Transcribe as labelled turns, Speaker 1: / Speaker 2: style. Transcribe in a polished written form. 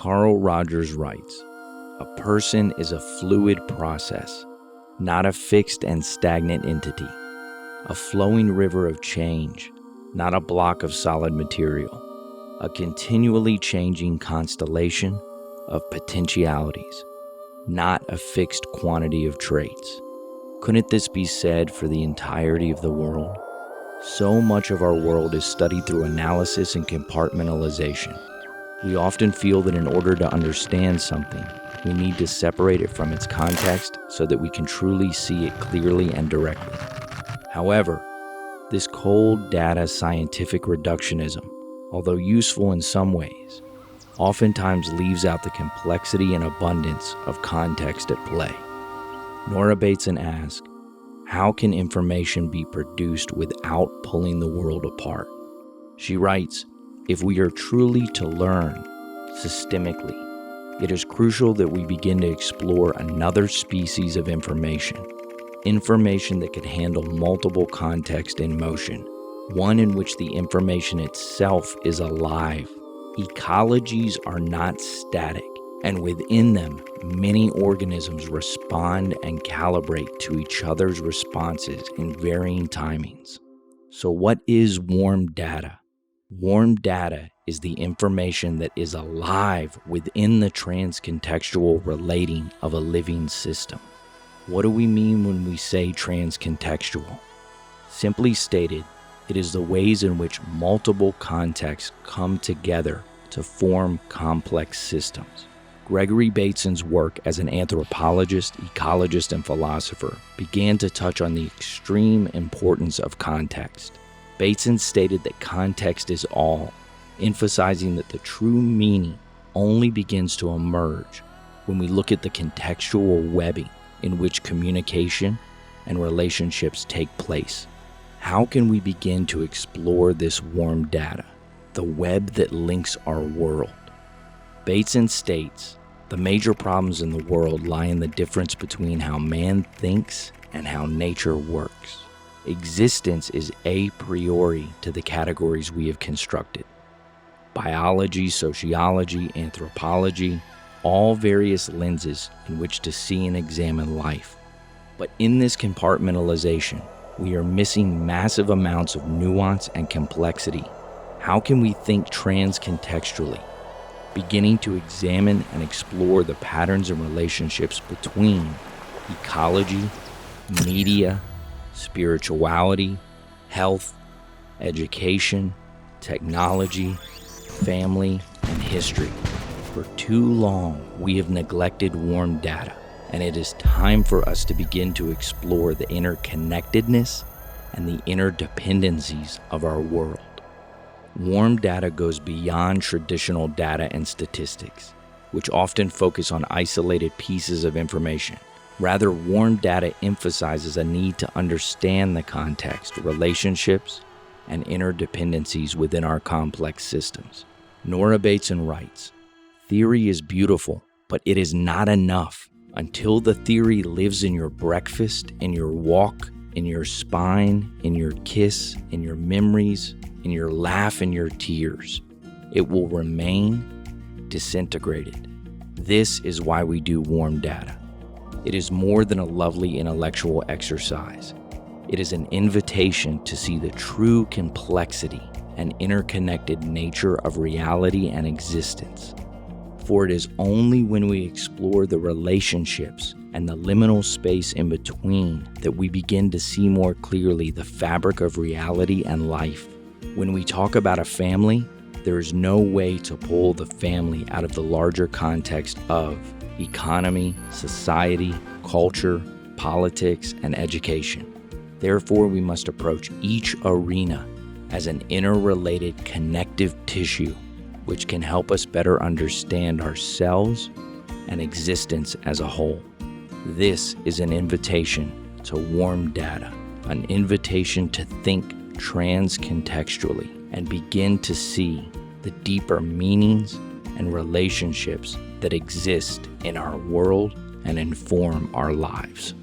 Speaker 1: Carl Rogers writes, "A person is a fluid process, not a fixed and stagnant entity, a flowing river of change, not a block of solid material, a continually changing constellation of potentialities, not a fixed quantity of traits." Couldn't this be said for the entirety of the world? So much of our world is studied through analysis and compartmentalization. We often feel that in order to understand something, we need to separate it from its context so that we can truly see it clearly and directly. However, this cold data scientific reductionism, although useful in some ways, oftentimes leaves out the complexity and abundance of context at play. Nora Bateson asks, how can information be produced without pulling the world apart? She writes, if we are truly to learn systemically, it is crucial that we begin to explore another species of information that can handle multiple contexts in motion, one in which the information itself is alive. Ecologies are not static, and within them, many organisms respond and calibrate to each other's responses in varying timings. So what is warm data? Warm data is the information that is alive within the transcontextual relating of a living system. What do we mean when we say transcontextual? Simply stated, it is the ways in which multiple contexts come together to form complex systems. Gregory Bateson's work as an anthropologist, ecologist, and philosopher began to touch on the extreme importance of context. Bateson stated that context is all, emphasizing that the true meaning only begins to emerge when we look at the contextual webbing in which communication and relationships take place. How can we begin to explore this warm data, the web that links our world? Bateson states, the major problems in the world lie in the difference between how man thinks and how nature works. Existence is a priori to the categories we have constructed. Biology, sociology, anthropology, all various lenses in which to see and examine life. But in this compartmentalization, we are missing massive amounts of nuance and complexity. How can we think transcontextually, beginning to examine and explore the patterns and relationships between ecology, media, spirituality, health, education, technology, family, and history? For too long, we have neglected warm data, and it is time for us to begin to explore the interconnectedness and the interdependencies of our world. Warm data goes beyond traditional data and statistics, which often focus on isolated pieces of information. Rather, warm data emphasizes a need to understand the context, relationships, and interdependencies within our complex systems. Nora Bateson writes, theory is beautiful, but it is not enough. Until the theory lives in your breakfast, in your walk, in your spine, in your kiss, in your memories, in your laugh and your tears, it will remain disintegrated. This is why we do warm data. It is more than a lovely intellectual exercise. It is an invitation to see the true complexity and interconnected nature of reality and existence. For it is only when we explore the relationships and the liminal space in between that we begin to see more clearly the fabric of reality and life. When we talk about a family, there is no way to pull the family out of the larger context of economy, society, culture, politics, and education. Therefore, we must approach each arena as an interrelated connective tissue, which can help us better understand ourselves and existence as a whole. This is an invitation to warm data, an invitation to think transcontextually and begin to see the deeper meanings and relationships that exist in our world and inform our lives.